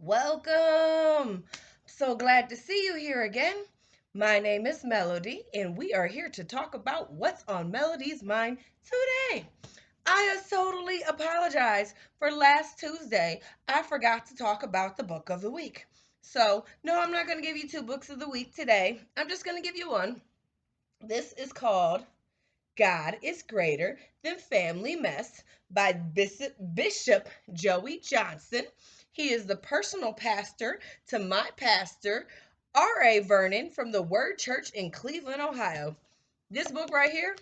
Welcome. So glad to see you here again. My name is Melody, and we are here to talk about what's on Melody's mind today. I totally apologize for last Tuesday. I forgot to talk about the book of the week. So, no, I'm not going to give you two books of the week today. I'm just going to give you one. This is called God is Greater Than Family Mess by Bishop Joey Johnson. He is the personal pastor to my pastor, R.A. Vernon, from the Word Church in Cleveland, Ohio. This book right here,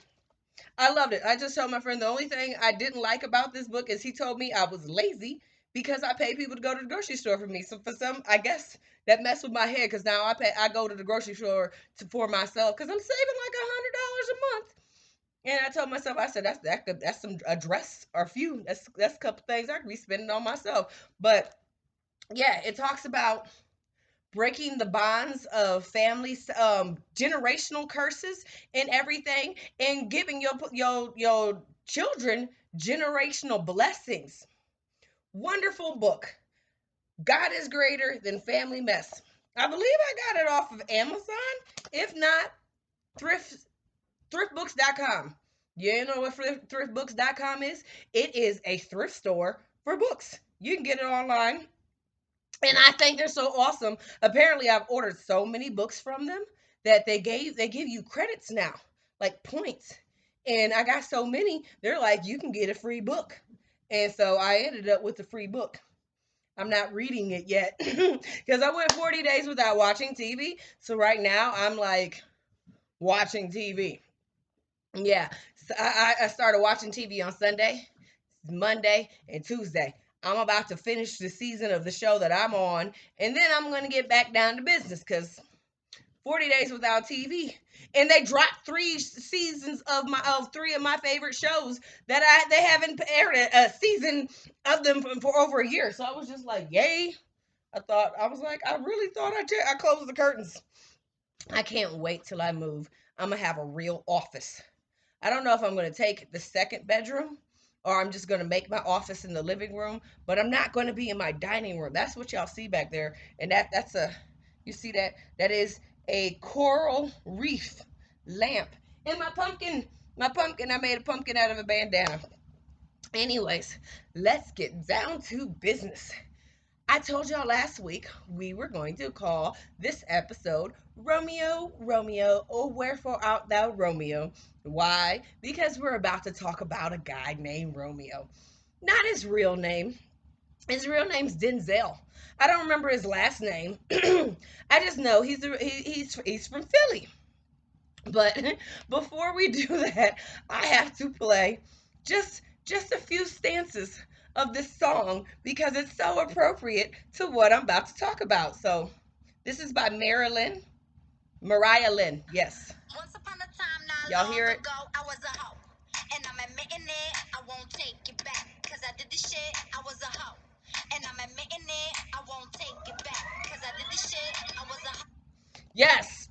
I loved it. I just told my friend the only thing I didn't like about this book is he told me I was lazy because I pay people to go to the grocery store for me. So for some, I guess that messed with my head because now I go to the grocery store for myself because I'm saving like $100 a month. And I told myself, I said, that's some a dress or a few. That's a couple things I could be spending on myself. But yeah, it talks about breaking the bonds of families, generational curses and everything, and giving your children generational blessings. Wonderful book. God is greater than family mess. I believe I got it off of Amazon. If not, thrift thriftbooks.com. You know what thriftbooks.com is? It is a thrift store for books. You can get it online. And I think they're so awesome. Apparently, I've ordered so many books from them that they give you credits now, like points. And I got so many, they're like, you can get a free book. And so I ended up with a free book. I'm not reading it yet because I went 40 days without watching TV. So right now I'm like watching TV. Yeah, so I started watching TV on Sunday, Monday, and Tuesday. I'm about to finish the season of the show that I'm on, and then I'm going to get back down to business because 40 days without TV. And they dropped three seasons of three of my favorite shows that they haven't aired a season of them for over a year. So I was just like, yay. I was like, I really thought I closed the curtains. I can't wait till I move. I'm gonna have a real office. I don't know if I'm going to take the second bedroom or I'm just going to make my office in the living room, but I'm not going to be in my dining room. That's what y'all see back there. And that's a you see that is a coral reef lamp. And my pumpkin, I made a pumpkin out of a bandana. Anyways, let's get down to business. I told y'all last week we were going to call this episode Romeo, Romeo, oh wherefore art thou Romeo? Why? Because we're about to talk about a guy named Romeo. Not his real name. His real name's Denzel. I don't remember his last name. I just know he's from Philly. But before we do that, I have to play just a few stanzas of this song because it's so appropriate to what I'm about to talk about. So this is by Mariah Lynn. Yes. Once upon a time, not y'all hear it? Ago, I was a hoe. And I'm admitting it, I won't take it back. Cause I did the shit, I was a hoe. And I'm admitting it, I won't take it back. Cause I did the shit, I was a hoe. Yes,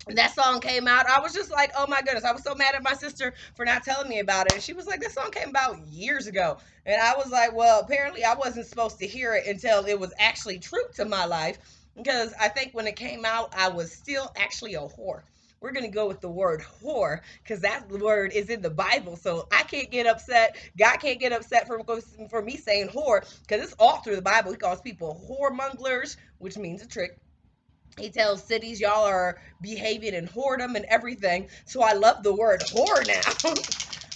that song came out, I was just like, oh my goodness. I was so mad at my sister for not telling me about it. And she was like, that song came about years ago. And I was like, well, apparently I wasn't supposed to hear it until it was actually true to my life. Because I think when it came out, I was still actually a whore. We're going to go with the word whore because that word is in the Bible. So I can't get upset. God can't get upset for me saying whore because it's all through the Bible. He calls people whoremongers, which means a trick. He tells cities y'all are behaving in whoredom and everything. So I love the word whore now.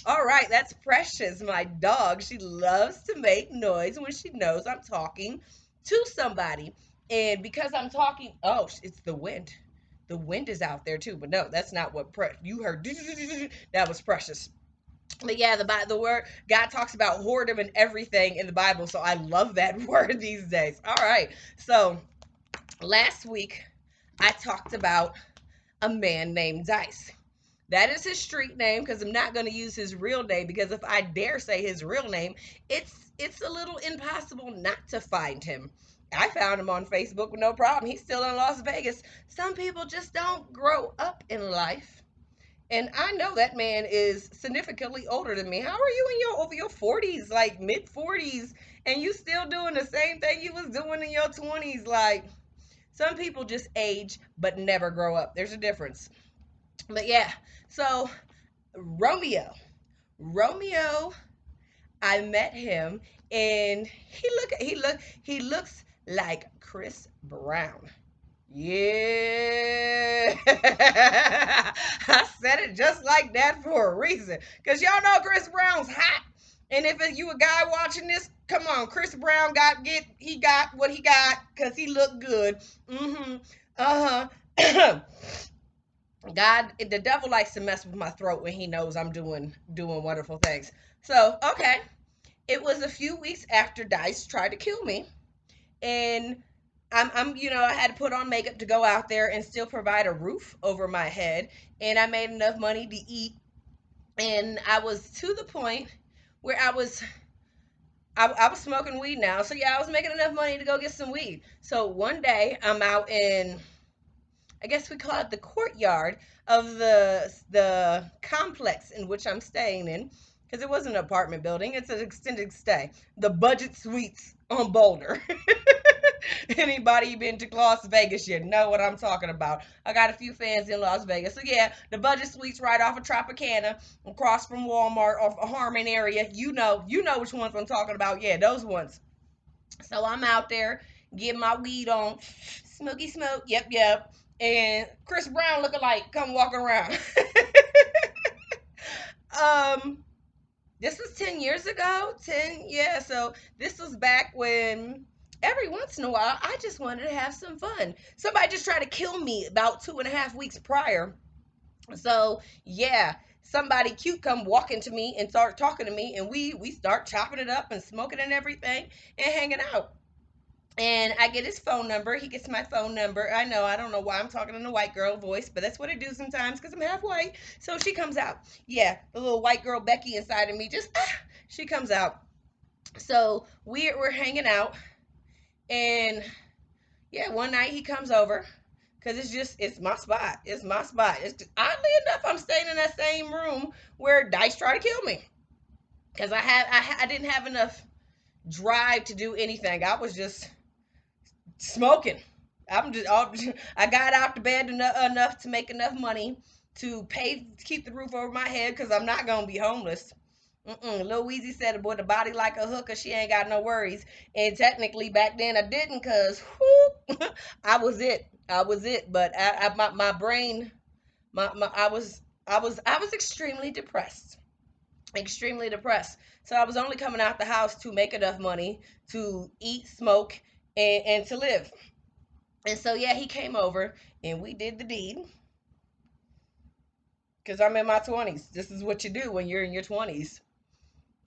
All right, that's Precious, my dog. She loves to make noise when she knows I'm talking to somebody. And because I'm talking, oh, it's the wind. The wind is out there too, but no, that's not what you heard. That was Precious. But yeah, the word God talks about whoredom and everything in the Bible, so I love that word these days. All right, so last week I talked about a man named Dice. That is his street name because I'm not going to use his real name because if I dare say his real name, it's a little impossible not to find him. I found him on Facebook with no problem. He's still in Las Vegas. Some people just don't grow up in life And I know that man is significantly older than me. How are you in your over your 40s, like mid 40s, and you still doing the same thing you was doing in your 20s? Like, some people just age but never grow up. There's a difference. But yeah, so Romeo. Romeo, I met him and he looks like Chris Brown. Yeah. I said it just like that for a reason. Because y'all know Chris Brown's hot. And if you a guy watching this, come on, Chris Brown he got what he got because he looked good. Mm-hmm. Uh-huh. God, the devil likes to mess with my throat when he knows I'm doing wonderful things. So, okay. It was a few weeks after Dice tried to kill me, and I had to put on makeup to go out there and still provide a roof over my head, and I made enough money to eat, and I was to the point where I was smoking weed now. So yeah, I was making enough money to go get some weed. So one day I'm out in, I guess we call it the courtyard of the complex in which I'm staying in, because it was an apartment building. It's an extended stay. The Budget Suites on Boulder. Anybody been to Las Vegas yet know what I'm talking about. I got a few fans in Las Vegas. So yeah, the Budget Suites right off of Tropicana, across from Walmart, off of Harmon area. You know which ones I'm talking about. Yeah, those ones. So I'm out there getting my weed on, smoky smoke. Yep, yep. And Chris Brown looking like come walking around. um, this was 10 years ago. 10, yeah. So this was back when every once in a while I just wanted to have some fun. Somebody just tried to kill me about 2.5 weeks prior. So yeah, somebody cute come walking to me and start talking to me, and we start chopping it up and smoking and everything and hanging out. And I get his phone number. He gets my phone number. I don't know why I'm talking in a white girl voice, but that's what I do sometimes because I'm half white. So she comes out. Yeah, the little white girl Becky inside of me just, she comes out. So we're hanging out. And yeah, one night he comes over because it's my spot. It's my spot. Oddly enough, I'm staying in that same room where Dice tried to kill me because I didn't have enough drive to do anything. I was just smoking. I got out the bed enough to make enough money to keep the roof over my head because I'm not gonna be homeless. Lil Weezy said, "Boy, the body like a hooker, she ain't got no worries." And technically, back then I didn't, cause I was it. I was it. But my brain, I was extremely depressed, extremely depressed. So I was only coming out the house to make enough money to eat, smoke, and to live. And so yeah, he came over and we did the deed because I'm in my 20s. This is what you do when you're in your 20s.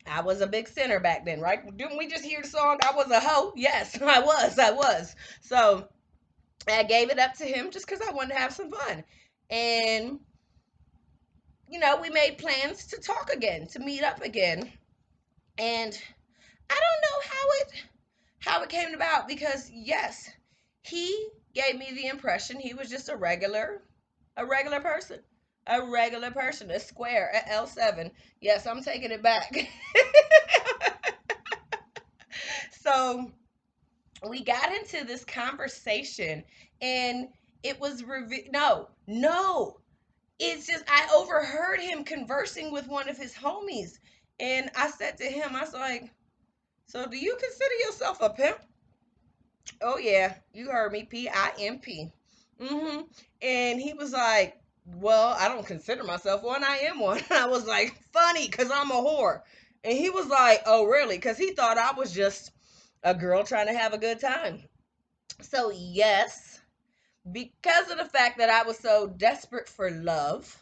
I was a big sinner back then, right? Didn't we just hear the song I was a hoe? Yes, I was. So I gave it up to him just because I wanted to have some fun. And we made plans to talk again, to meet up again. And I don't know how it came about because yes, he gave me the impression he was just a regular person. A regular person, a square, a L7. Yes, I'm taking it back. So we got into this conversation and it was no. It's just I overheard him conversing with one of his homies. And I said to him, I was like, so do you consider yourself a pimp? Oh yeah, you heard me, Pimp. Mm-hmm. And he was like, well, I don't consider myself one. I am one. I was like, funny, because I'm a whore. And he was like, oh, really? Because he thought I was just a girl trying to have a good time. So, yes, because of the fact that I was so desperate for love,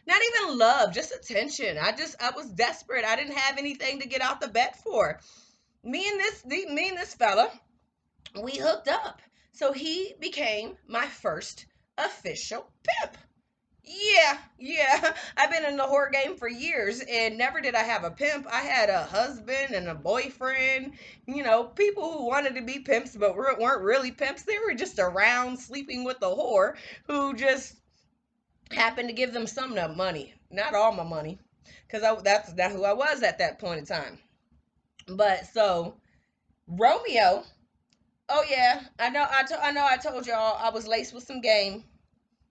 not even love, just attention. I was desperate. I didn't have anything to get out the bed for. Me and this fella, we hooked up. So he became my first official pimp. Yeah, yeah. I've been in the whore game for years and never did I have a pimp. I had a husband and a boyfriend, people who wanted to be pimps but weren't really pimps. They were just around sleeping with the whore who just Happened to give them some of the money, not all my money, because that's who I was at that point in time. But so Romeo, oh yeah, I know I told y'all I was laced with some game.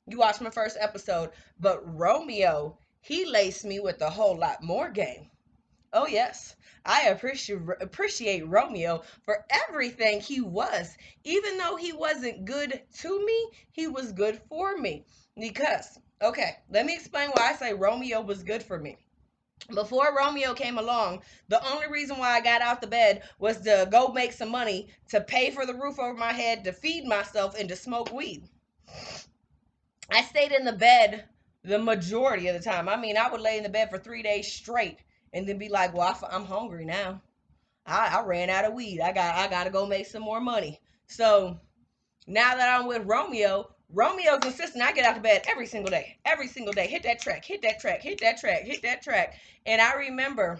You watched my first episode, but Romeo, he laced me with a whole lot more game. Oh yes. I appreciate Romeo for everything he was. Even though he wasn't good to me, he was good for me. Because, okay, let me explain why I say Romeo was good for me. Before Romeo came along, the only reason why I got out the bed was to go make some money to pay for the roof over my head, to feed myself, and to smoke weed. I stayed in the bed the majority of the time. I mean, I would lay in the bed for 3 days straight and then be like, "Well, I'm hungry now. I ran out of weed. I got to go make some more money." So now that I'm with Romeo, Romeo's insisting I get out of bed every single day. Every single day. Hit that track, hit that track, hit that track, hit that track. And I remember,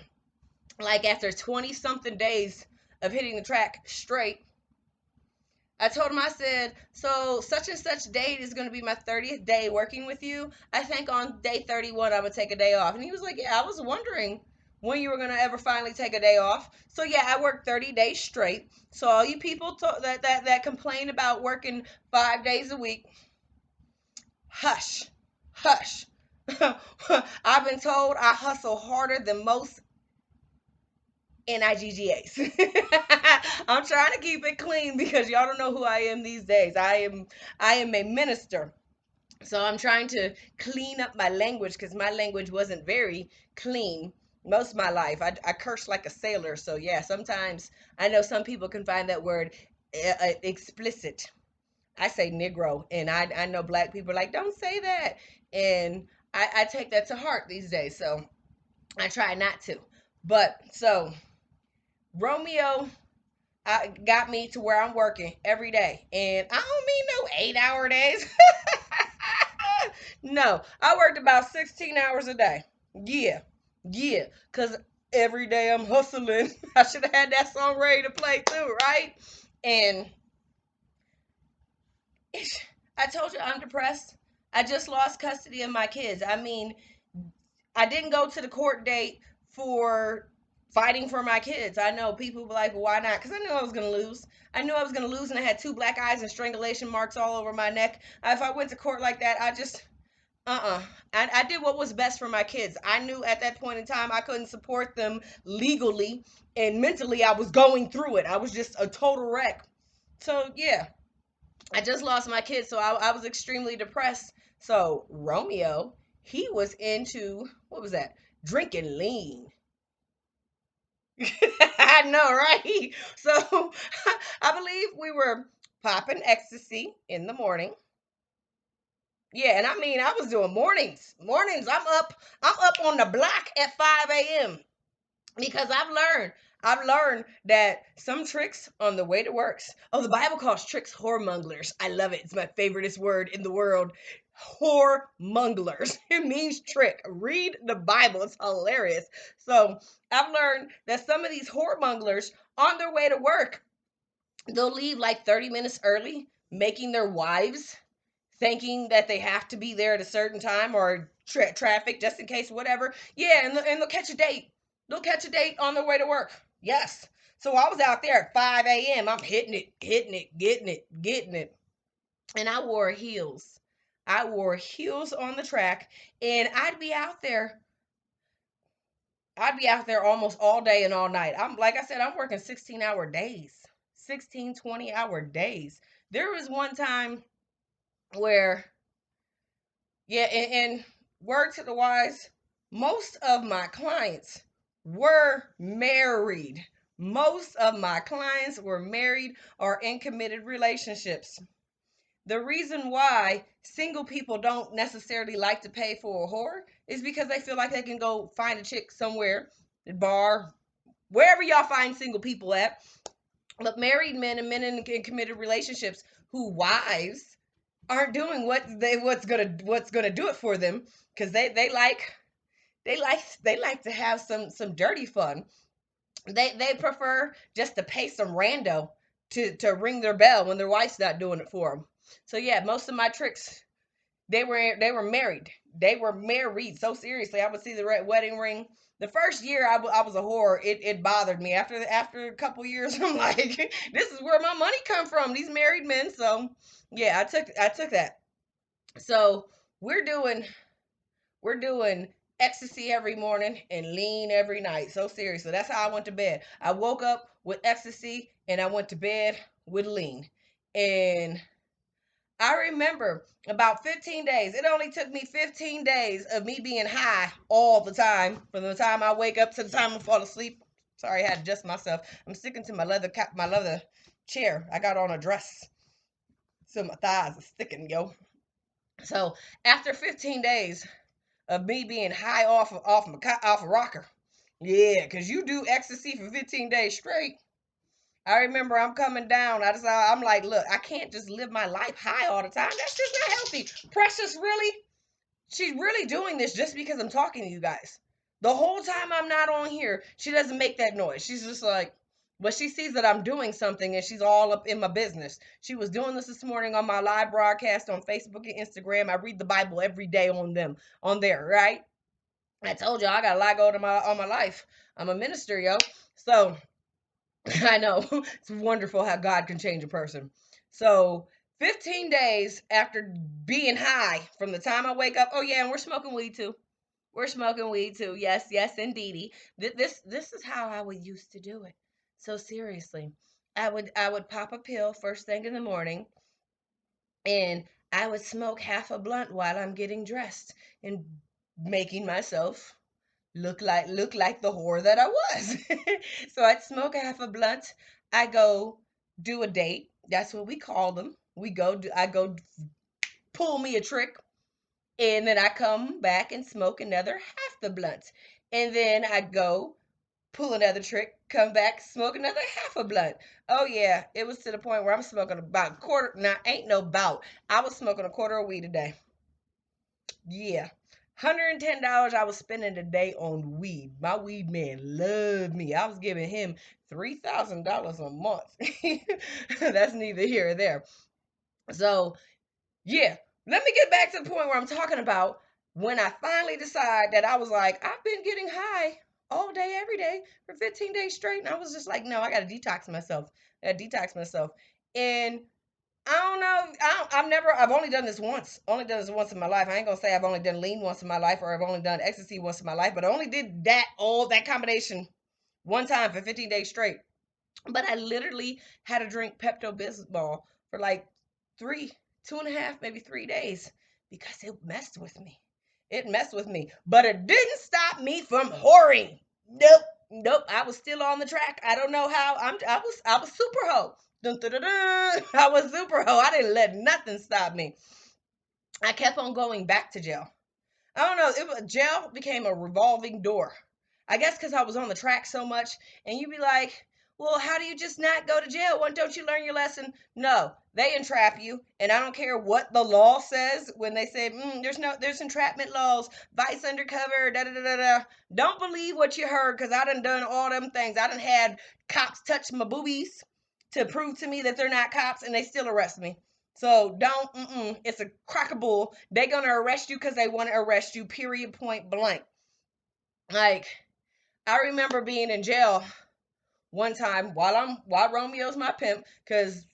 like, after 20 something days of hitting the track straight, I told him, I said, so such and such date is going to be my 30th day working with you. I think on day 31, I'm going to take a day off. And he was like, yeah, I was wondering when you were going to ever finally take a day off. So yeah, I worked 30 days straight. So all you people that complain about working 5 days a week, hush, hush. I've been told I hustle harder than most NIGGAs. I'm trying to keep it clean because y'all don't know who I am these days. I am a minister. So I'm trying to clean up my language because my language wasn't very clean most of my life. I curse like a sailor. So yeah, sometimes I know some people can find that word explicit. I say Negro, and I know black people are like, don't say that. And I take that to heart these days. So I try not to. But so Romeo got me to where I'm working every day. And I don't mean no 8 hour days. No, I worked about 16 hours a day. Yeah, yeah. Because every day I'm hustling. I should have had that song ready to play too, right? And I told you I'm depressed. I just lost custody of my kids. I mean, I didn't go to the court date for fighting for my kids. I know people were like, well, why not? Because I knew I was going to lose. I knew I was going to lose, and I had two black eyes and strangulation marks all over my neck. If I went to court like that, I just, I did what was best for my kids. I knew at that point in time I couldn't support them legally, and mentally I was going through it. I was just a total wreck. So, yeah, I just lost my kids, so I was extremely depressed. So Romeo, he was into what was that? Drinking lean. I know, right? So I believe we were popping ecstasy in the morning. Yeah, and I mean I was doing mornings. Mornings, I'm up on the block at 5 a.m. because I've learned that some tricks on the way to works. Oh, the Bible calls tricks whoremongers. I love it. It's my favoriteest word in the world. Whoremongers. It means trick. Read the Bible. It's hilarious. So I've learned that some of these whoremongers on their way to work, they'll leave like 30 minutes early, making their wives thinking that they have to be there at a certain time or traffic just in case, whatever. Yeah, and they'll catch a date. They'll catch a date on their way to work. Yes. So I was out there at 5 a.m. I'm hitting it, hitting it, getting it, getting it. And I wore heels. I wore heels on the track, and I'd be out there almost all day and all night. I'm like I said, I'm working 16-hour days. 16, 20-hour days. There was one time where, yeah, and word to the wise, most of my clients were married. Most of my clients were married or in committed relationships. The reason why single people don't necessarily like to pay for a whore is because they feel like they can go find a chick somewhere, a bar, wherever y'all find single people at. But married men and men in committed relationships who wives aren't doing what's gonna do it for them because they like to have some dirty fun. They prefer just to pay some rando to ring their bell when their wife's not doing it for them. So yeah, most of my tricks They were married. They were married. So seriously, I would see the red wedding ring. The first year I was a whore, it bothered me. After a couple years, I'm like, this is where my money come from. These married men. So yeah, I took that. So we're doing we're doing ecstasy every morning and lean every night. So seriously, that's how I went to bed. I woke up with ecstasy and I went to bed with lean. And I remember about 15 days. It only took me 15 days of me being high all the time, from the time I wake up to the time I fall asleep. Sorry, I had to adjust myself. I'm sticking to my leather chair. I got on a dress, so my thighs are sticking, yo. So after 15 days of me being high off a rocker, yeah, cause you do ecstasy for 15 days straight. I remember I'm coming down. I'm like, look, I can't just live my life high all the time. That's just not healthy. Precious, really? She's really doing this just because I'm talking to you guys. The whole time I'm not on here, she doesn't make that noise. She's just like, but she sees that I'm doing something and she's all up in my business. She was doing this morning on my live broadcast on Facebook and Instagram. I read the Bible every day on there, right? I told you I got a lot going on my life. I'm a minister, yo. So I know. It's wonderful how God can change a person. So 15 days after being high, from the time I wake up, oh yeah, and we're smoking weed too. We're smoking weed too. Yes, yes, indeedy. This is how I would used to do it. So seriously, I would pop a pill first thing in the morning, and I would smoke half a blunt while I'm getting dressed and making myself look like the whore that I was. So I'd smoke half a blunt. I go do a date. That's what we call them. I go pull me a trick, and then I come back and smoke another half the blunt. And then I go pull another trick, come back, smoke another half a blunt. Oh yeah, it was to the point where I'm smoking about a quarter. Now ain't no bout. I was smoking a quarter of weed a day. Yeah. $110 I was spending a day on weed. My weed man loved me. I was giving him $3,000 a month. That's neither here or there. So, yeah, let me get back to the point where I'm talking about when I finally decide that I was like, I've been getting high all day, every day for 15 days straight. And I was just like, no, I got to detox myself. I got to detox myself. And I don't know. I've only done this once. Only done this once in my life. I ain't gonna say I've only done lean once in my life or I've only done ecstasy once in my life, but I only did all that combination one time for 15 days straight. But I literally had to drink Pepto Bismol for like 2.5, maybe 3 days because it messed with me. It messed with me, but it didn't stop me from whoring. Nope, nope. I was still on the track. I don't know how. I was super hoe. Dun, dun, dun, dun. I was super hoe. I didn't let nothing stop me. I kept on going back to jail. I don't know. Jail became a revolving door. I guess because I was on the track so much, and you'd be like, "Well, how do you just not go to jail? Why don't you learn your lesson?" No, they entrap you, and I don't care what the law says when they say there's entrapment laws, vice undercover, da da da da da. Don't believe what you heard, because I done all them things. I done had cops touch my boobies to prove to me that they're not cops, and they still arrest me. So don't, it's a crack a bull. They're gonna arrest you because they want to arrest you, period, point blank. Like, I remember being in jail one time while Romeo's my pimp, because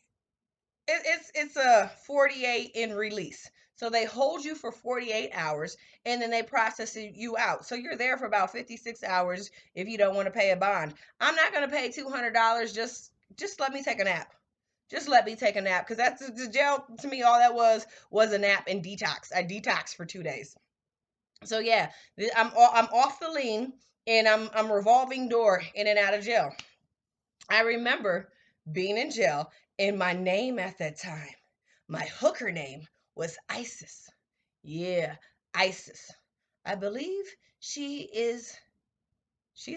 it's a 48 in release. So they hold you for 48 hours and then they process you out. So you're there for about 56 hours if you don't want to pay a bond. I'm not gonna pay $200. Just let me take a nap. Just let me take a nap, because that's the jail to me. All that was a nap and detox. I detoxed for 2 days. So yeah, I'm off the lean, and I'm revolving door in and out of jail. I remember being in jail, and my name at that time, my hooker name was Isis. Yeah, Isis. I believe she's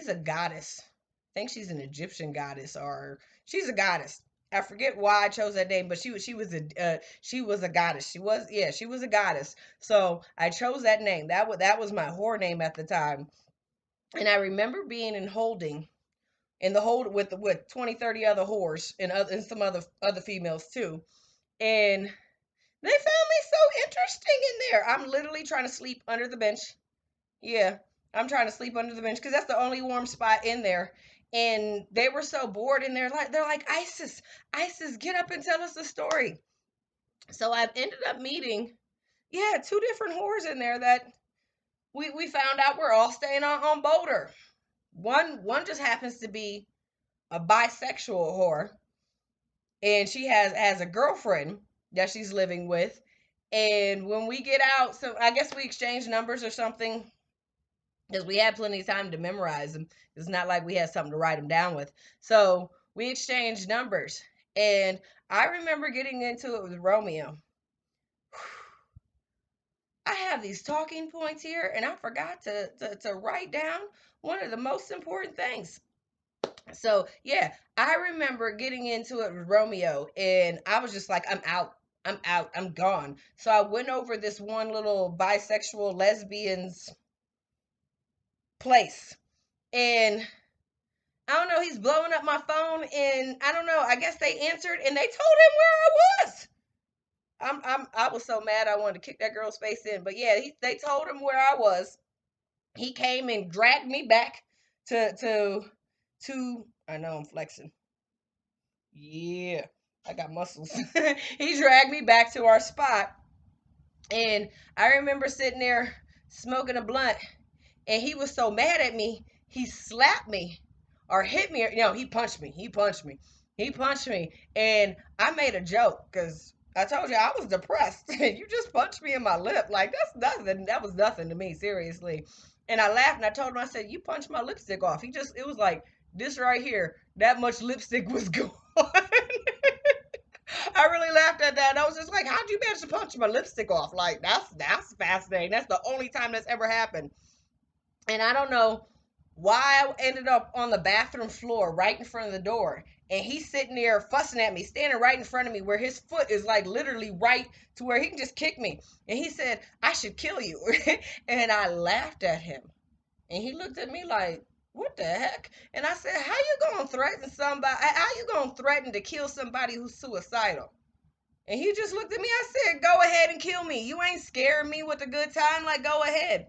a goddess. I think she's an Egyptian goddess, or she's a goddess. I forget why I chose that name, but she was a goddess. She was a goddess. So I chose that name. That was my whore name at the time. And I remember being in the hold with 20, 30 other whores and some other females too. And They found me so interesting in there. I'm literally trying to sleep under the bench. Yeah, I'm trying to sleep under the bench because that's the only warm spot in there. And they were so bored in there, like they're like, Isis, Isis, get up and tell us the story. So I've ended up meeting, yeah, two different whores in there that we found out we're all staying on Boulder. One just happens to be a bisexual whore, and she has a girlfriend that she's living with. And when we get out, so I guess we exchange numbers or something because we had plenty of time to memorize them. It's not like we had something to write them down with. So we exchanged numbers, and I remember getting into it with Romeo. I have these talking points here, and I forgot to write down one of the most important things. So yeah, I remember getting into it with Romeo, and I was just like, I'm out. I'm out. I'm gone. So I went over this one little bisexual lesbians place, and I don't know, he's blowing up my phone, and I don't know, I guess they answered and they told him where I was. I was so mad I wanted to kick that girl's face in. But yeah, they told him where I was. He came and dragged me back to I know I'm flexing. Yeah, I got muscles. He dragged me back to our spot, and I remember sitting there smoking a blunt, and he was so mad at me, he slapped me or hit me. He punched me. He punched me. He punched me. And I made a joke because I told you I was depressed. You just punched me in my lip. Like, that's nothing. That was nothing to me, seriously. And I laughed and I told him, I said, you punched my lipstick off. It was like this right here. That much lipstick was gone. I really laughed at that. I was just like, how'd you manage to punch my lipstick off? Like, that's fascinating. That's the only time that's ever happened. And I don't know why I ended up on the bathroom floor right in front of the door. And he's sitting there fussing at me, standing right in front of me, where his foot is like literally right to where he can just kick me. And he said, I should kill you. And I laughed at him. And he looked at me like, what the heck? And I said, how you gonna threaten somebody? How you gonna threaten to kill somebody who's suicidal? And he just looked at me. I said, go ahead and kill me. You ain't scaring me with a good time. Like, go ahead.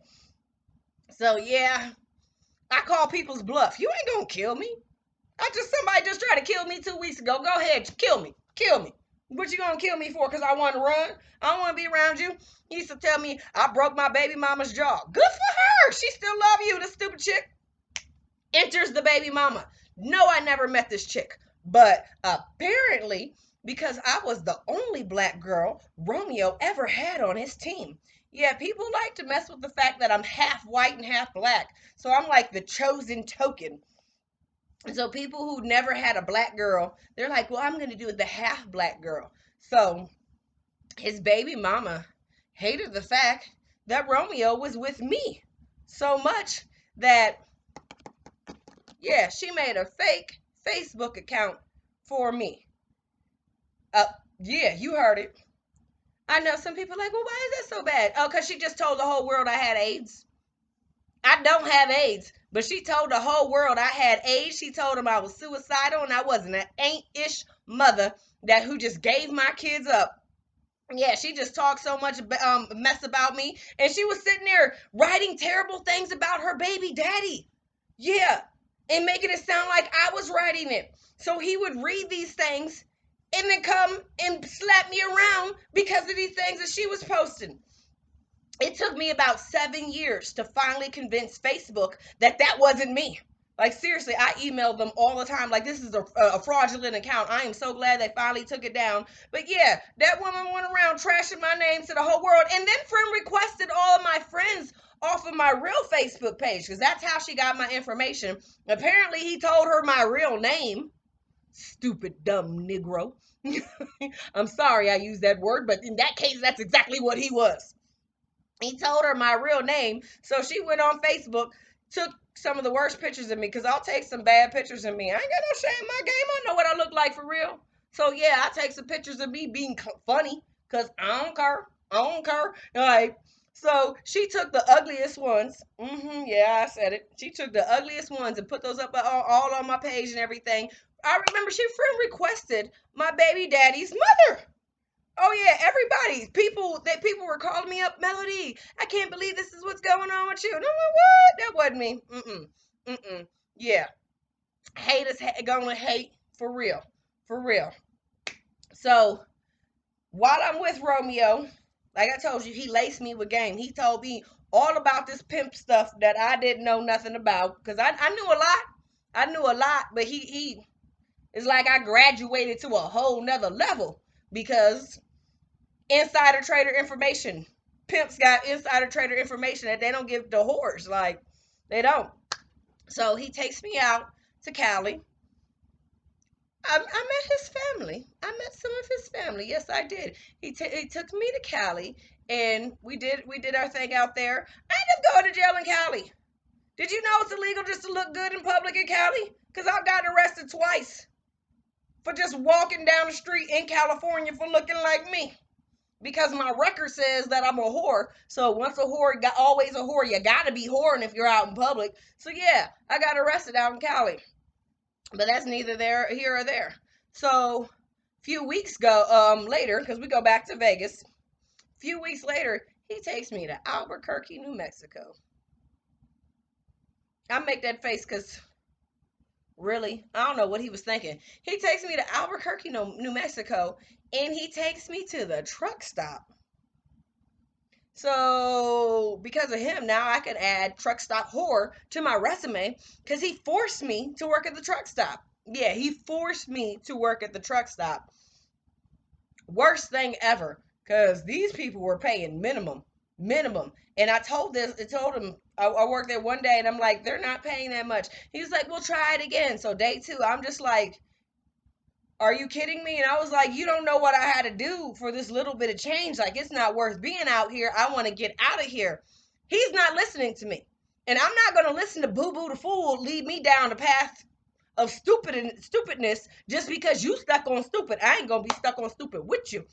So yeah, I call people's bluff. You ain't gonna kill me. Somebody just tried to kill me 2 weeks ago. Go ahead, kill me. Kill me. What you gonna kill me for? Cause I want to run? I don't want to be around you. He used to tell me I broke my baby mama's jaw. Good for her. She still love you, the stupid chick. Enters the baby mama. No, I never met this chick. But apparently, because I was the only black girl Romeo ever had on his team. Yeah, people like to mess with the fact that I'm half white and half black. So I'm like the chosen token. And so people who never had a black girl, they're like, well, I'm going to do the half black girl. So his baby mama hated the fact that Romeo was with me so much that, yeah, she made a fake Facebook account for me. Uh, yeah, you heard it. I know some people are like, well, why is that so bad? Oh, because she just told the whole world I had AIDS. I don't have AIDS, but she told the whole world I had AIDS. She told them I was suicidal and I wasn't an ain't-ish mother that who just gave my kids up. Yeah, she just talked so much mess about me, and she was sitting there writing terrible things about her baby daddy. Yeah, and making it sound like I was writing it. So he would read these things and then come and slap me around because of these things that she was posting. It took me about 7 years to finally convince Facebook that that wasn't me. Like, seriously, I emailed them all the time. Like, this is a fraudulent account. I am so glad they finally took it down. But yeah, that woman went around trashing my name to the whole world, and then friend requested all of my friends off of my real Facebook page because that's how she got my information. Apparently, he told her my real name. Stupid, dumb Negro. I'm sorry I used that word, but in that case, that's exactly what he was. He told her my real name. So she went on Facebook, took some of the worst pictures of me, because I'll take some bad pictures of me. I ain't got no shame in my game. I know what I look like for real. So yeah, I take some pictures of me being funny, because I don't care. I don't care. Like, so she took the ugliest ones. Yeah, I said it. She took the ugliest ones and put those up all on my page and everything. I remember she friend requested my baby daddy's mother. Oh yeah, everybody, people were calling me up, Melody. I can't believe this is what's going on with you. And I'm like, what? That wasn't me. Mm-mm. Yeah, hate is gonna hate for real, for real. So while I'm with Romeo, like I told you, he laced me with game. He told me all about this pimp stuff that I didn't know nothing about because I knew a lot. I knew a lot, but he it's like I graduated to a whole nother level because insider trader information. Pimps got insider trader information that they don't give the whores. Like they don't. So he takes me out to Cali. I met his family. I met some of his family. Yes, I did. He took me to Cali, and we did our thing out there. I ended up going to jail in Cali. Did you know it's illegal just to look good in public in Cali? Cause I got arrested twice for just walking down the street in California for looking like me. Because my record says that I'm a whore. So once a whore, got always a whore. You gotta be whoring if you're out in public. So yeah, I got arrested out in Cali. But that's neither there here or there. So a few weeks later, because we go back to Vegas. A few weeks later, he takes me to Albuquerque, New Mexico. I make that face because really, I don't know what he was thinking. He takes me to Albuquerque, New Mexico, and he takes me to the truck stop. So because of him, now I can add truck stop whore to my resume because he forced me to work at the truck stop. Yeah, he forced me to work at the truck stop. Worst thing ever because these people were paying minimum. And I told him I worked there one day and I'm like, they're not paying that much. He was like, we'll try it again. So day two, I'm just like, are you kidding me? And I was like, you don't know what I had to do for this little bit of change. Like, it's not worth being out here. I want to get out of here. He's not listening to me. And I'm not going to listen to Boo Boo the Fool lead me down the path of stupidness just because you stuck on stupid. I ain't going to be stuck on stupid with you.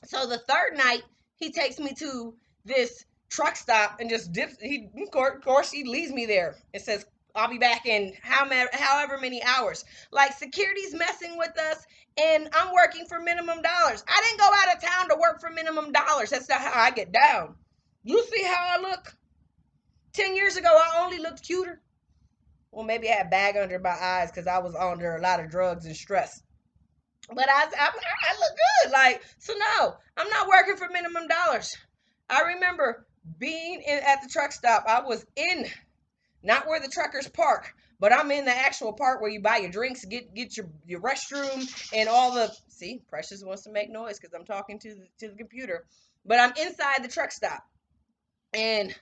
So the third night, he takes me to this truck stop and just dips. Of course, he leaves me there. It says, I'll be back in however many hours. Like security's messing with us, and I'm working for minimum dollars. I didn't go out of town to work for minimum dollars. That's not how I get down. You see how I look? 10 years ago, I only looked cuter. Well, maybe I had bag under my eyes because I was under a lot of drugs and stress. But I look good. Like, so no, I'm not working for minimum dollars. I remember being at the truck stop. I was in, not where the truckers park, but I'm in the actual part where you buy your drinks, get your restroom, and all the. See, Precious wants to make noise because I'm talking to the computer. But I'm inside the truck stop, and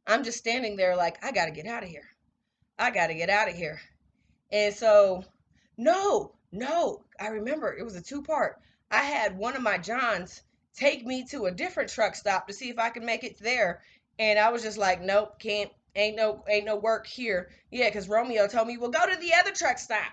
I'm just standing there like, I gotta get out of here. I gotta get out of here. And so, no, I remember it was a two-part. I had one of my Johns take me to a different truck stop to see if I could make it there. And I was just like, nope, can't, ain't no work here. Yeah, because Romeo told me, well, go to the other truck stop.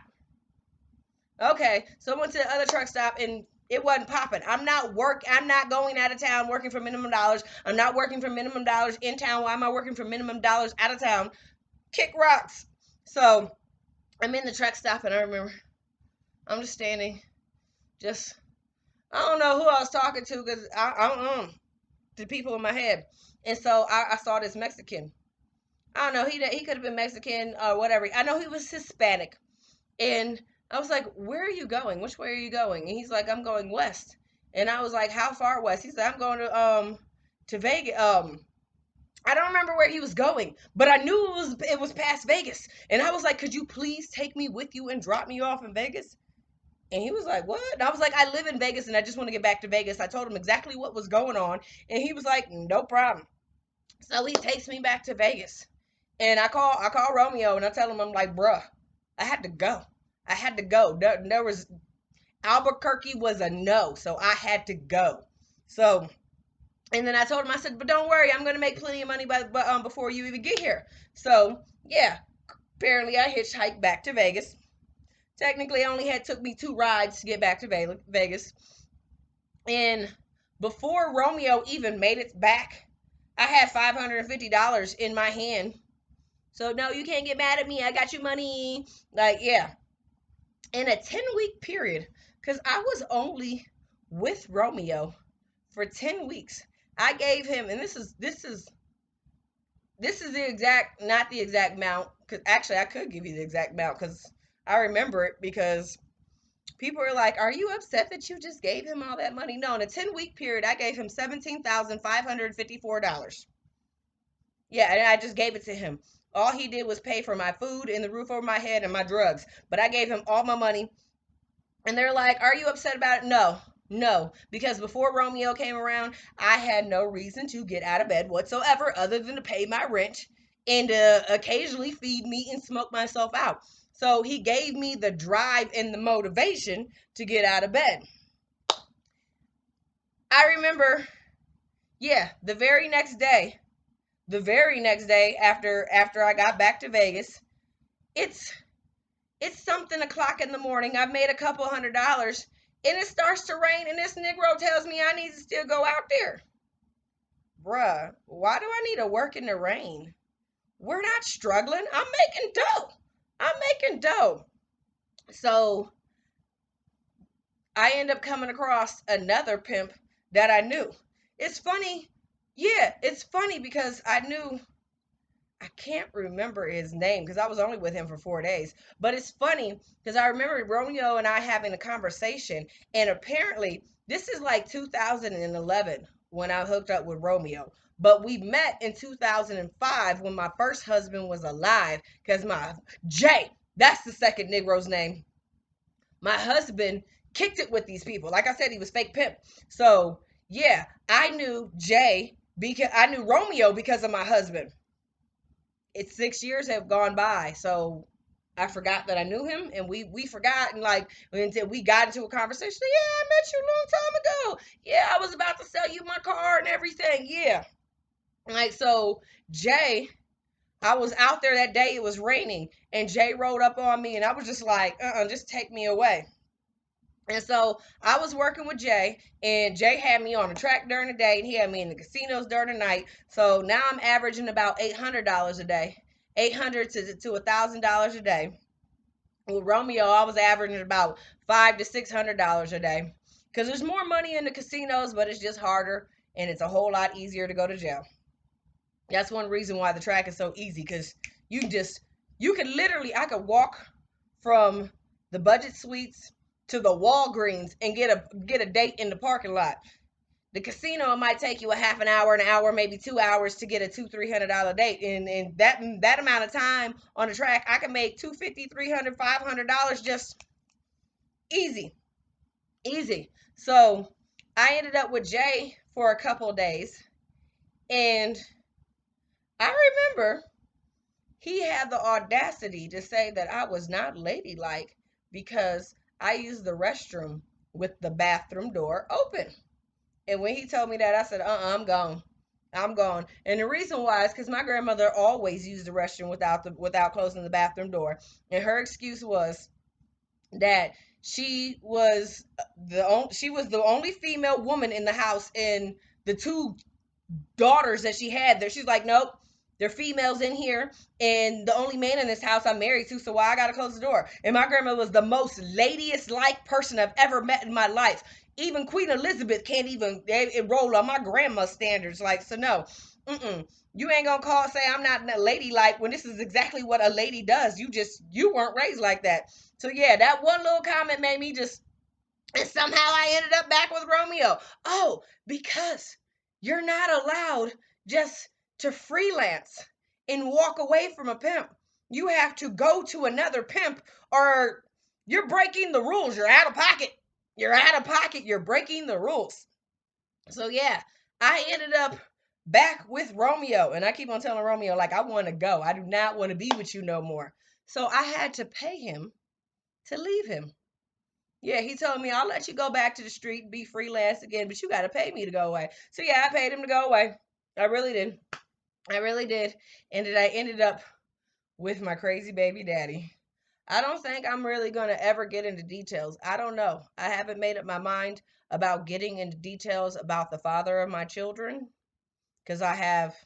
Okay, so I went to the other truck stop and it wasn't popping. I'm not going out of town working for minimum dollars. I'm not working for minimum dollars in town. Why am I working for minimum dollars out of town? Kick rocks. So I'm in the truck stop and I remember I'm just standing, just I don't know who I was talking to because I don't know the people in my head, and so I saw this Mexican. I don't know he could have been Mexican or whatever. I know he was Hispanic, and I was like, "Where are you going? Which way are you going?" And he's like, "I'm going west." And I was like, "How far west?" He said, "I'm going to Vegas." I don't remember where he was going, but I knew it was past Vegas, and I was like, "Could you please take me with you and drop me off in Vegas?" And he was like, "What?" And I was like, "I live in Vegas and I just want to get back to Vegas." I told him exactly what was going on. And he was like, "No problem." So he takes me back to Vegas. And I call Romeo and I tell him, I'm like, bruh, I had to go. I had to go. There was Albuquerque was a no. So I had to go. So and then I told him, I said, but don't worry, I'm gonna make plenty of money before you even get here. So yeah, apparently I hitchhiked back to Vegas. Technically, I only had took me 2 rides to get back to Vegas. And before Romeo even made it back, I had $550 in my hand. So no, you can't get mad at me. I got you money. Like, yeah. In a 10-week period, because I was only with Romeo for 10 weeks. I gave him, and this is the exact, not the exact amount, because actually I could give you the exact amount because I remember it, because people are like, "Are you upset that you just gave him all that money?" No, in a 10-week period, I gave him $17,554. Yeah, and I just gave it to him. All he did was pay for my food and the roof over my head and my drugs. But I gave him all my money. And they're like, "Are you upset about it?" No, no. Because before Romeo came around, I had no reason to get out of bed whatsoever other than to pay my rent and occasionally feed me and smoke myself out. So he gave me the drive and the motivation to get out of bed. I remember, yeah, the very next day after I got back to Vegas, it's it's something o'clock in the morning. I've made a couple $100, and it starts to rain, and this Negro tells me I need to still go out there. Bruh, why do I need to work in the rain? We're not struggling. I'm making dough. I'm making dough. So I end up coming across another pimp that I knew. It's funny. Yeah, it's funny because I can't remember his name because I was only with him for 4 days. But it's funny because I remember Romeo and I having a conversation, and apparently this is like 2011 when I hooked up with Romeo. But we met in 2005 when my first husband was alive, because my Jay, that's the second Negro's name. My husband kicked it with these people. Like I said, he was fake pimp. So yeah, I knew Jay because I knew Romeo because of my husband. It's 6 years have gone by, so I forgot that I knew him, and we forgot, and like until we got into a conversation. Yeah, I met you a long time ago. Yeah, I was about to sell you my car and everything. Yeah, like so, Jay. I was out there that day. It was raining, and Jay rode up on me, and I was just like, just take me away. And so I was working with Jay, and Jay had me on the track during the day, and he had me in the casinos during the night. So now I'm averaging about $800 a day, 800 to $1,000 a day. With Romeo, I was averaging about $500 to $600 a day, because there's more money in the casinos, but it's just harder, and it's a whole lot easier to go to jail. That's one reason why the track is so easy, because you just you can literally I could walk from the budget suites to the Walgreens and get a date in the parking lot. The casino might take you a half an hour, maybe 2 hours to get a $200-300 date. And that amount of time on the track, I can make 250, 300, $500 just easy, easy. So I ended up with Jay for a couple of days, and I remember he had the audacity to say that I was not ladylike because I used the restroom with the bathroom door open. And when he told me that, I said, I'm gone. I'm gone. And the reason why is because my grandmother always used the restroom without closing the bathroom door. And her excuse was that she was the only female woman in the house, and the two daughters that she had there. She's like, nope, they're females in here, and the only man in this house I'm married to, so why I gotta close the door? And my grandma was the most ladies like person I've ever met in my life. Even Queen Elizabeth can't even roll on my grandma's standards. Like, so no, you ain't gonna say I'm not a ladylike when this is exactly what a lady does. You weren't raised like that. So yeah, that one little comment made me just, and somehow I ended up back with Romeo. Oh, because you're not allowed just to freelance and walk away from a pimp. You have to go to another pimp, or you're breaking the rules. You're out of pocket. You're out of pocket. You're breaking the rules. So yeah, I ended up back with Romeo, and I keep on telling Romeo, like, I want to go. I do not want to be with you no more. So I had to pay him to leave him. Yeah, he told me, I'll let you go back to the street and be freelance again, but you got to pay me to go away. So yeah, I paid him to go away. I really did. I really did. And then I ended up with my crazy baby daddy. I don't think I'm really going to ever get into details. I don't know. I haven't made up my mind about getting into details about the father of my children, because I have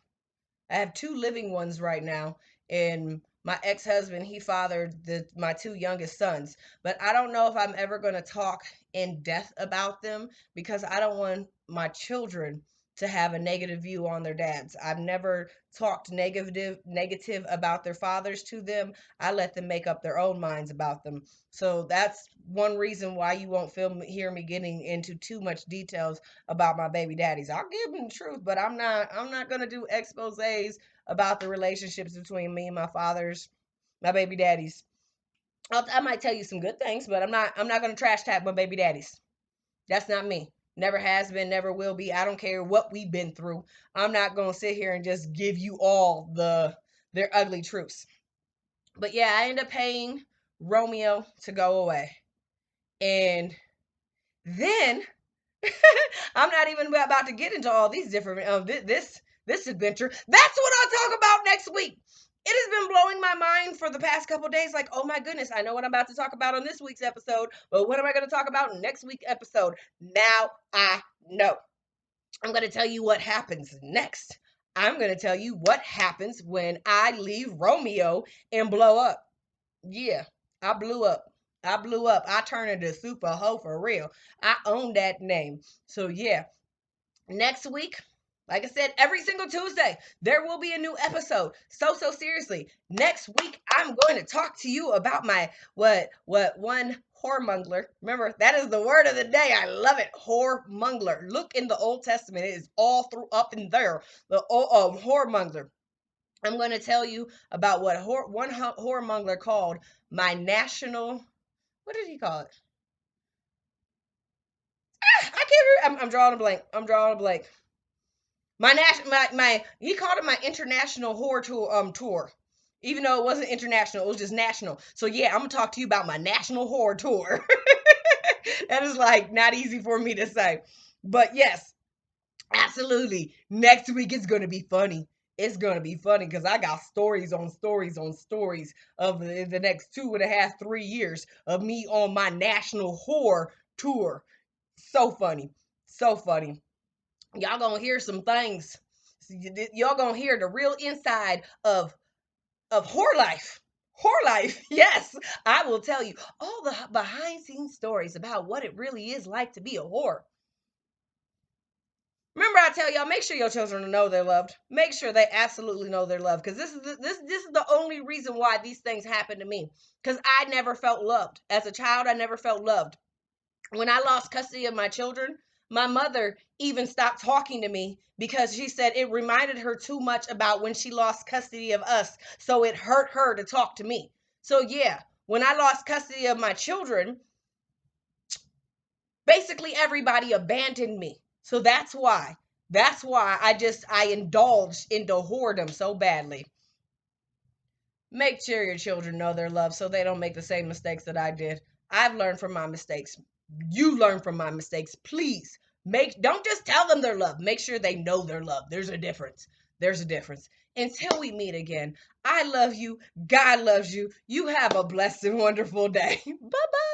two living ones right now, and My ex-husband, he fathered my two youngest sons, but I don't know if I'm ever going to talk in depth about them because I don't want my children to have a negative view on their dads. I've never talked negative about their fathers to them. I let them make up their own minds about them. So that's one reason why you won't hear me getting into too much details about my baby daddies. I'll give them the truth, but I'm not going to do exposés about the relationships between me and my fathers, my baby daddies. I might tell you some good things, but I'm not going to trash talk my baby daddies. That's not me. Never has been, never will be. I don't care what we've been through. I'm not going to sit here and just give you all their ugly truths. But yeah, I end up paying Romeo to go away. And then I'm not even about to get into all these different this adventure. That's what I'll talk about next week. It has been blowing my mind for the past couple days. Like, oh my goodness, I know what I'm about to talk about on this week's episode, but what am I going to talk about in next week's episode? Now I know. I'm going to tell you what happens next. I'm going to tell you what happens when I leave Romeo and blow up. Yeah, I blew up. I blew up. I turned into super hoe for real. I own that name. So yeah, next week, like I said, every single Tuesday, there will be a new episode. So seriously, next week I'm going to talk to you about my what one whoremongler. Remember, that is the word of the day. I love it. Whoremongler. Look in the Old Testament. It is all through up in there. The whoremongler. I'm going to tell you about what one whoremongler called my national. What did he call it? I can't remember. I'm drawing a blank. I'm drawing a blank. My he called it my international whore tour. Even though it wasn't international, it was just national. So yeah, I'm gonna talk to you about my national whore tour. That is like not easy for me to say. But yes, absolutely. Next week is gonna be funny. It's gonna be funny because I got stories on stories on stories of the next 2.5, 3 years of me on my national whore tour. So funny. So funny. Y'all gonna hear some things. Y'all gonna hear the real inside of whore life. Whore life. Yes, I will tell you all the behind scenes stories about what it really is like to be a whore. Remember, I tell y'all, make sure your children know they're loved. Make sure they absolutely know they're loved, because this is the only reason why these things happen to me. Because I never felt loved as a child. I never felt loved. When I lost custody of my children, my mother even stopped talking to me because she said it reminded her too much about when she lost custody of us. So it hurt her to talk to me. So, yeah, when I lost custody of my children, basically everybody abandoned me. So that's why. That's why I indulged into whoredom so badly. Make sure your children know they're loved so they don't make the same mistakes that I did. I've learned from my mistakes. You learn from my mistakes. Please don't just tell them they're loved. Make sure they know they're loved. There's a difference. There's a difference. Until we meet again, I love you. God loves you. You have a blessed and wonderful day. Bye bye.